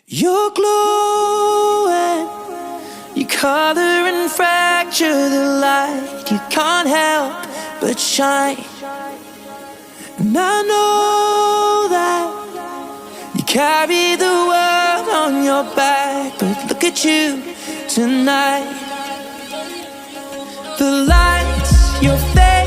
You're glowing, you color and fracture the light. You can't help but shine. And I know that you carry the world on your back, but look at you tonight. The lights, your face,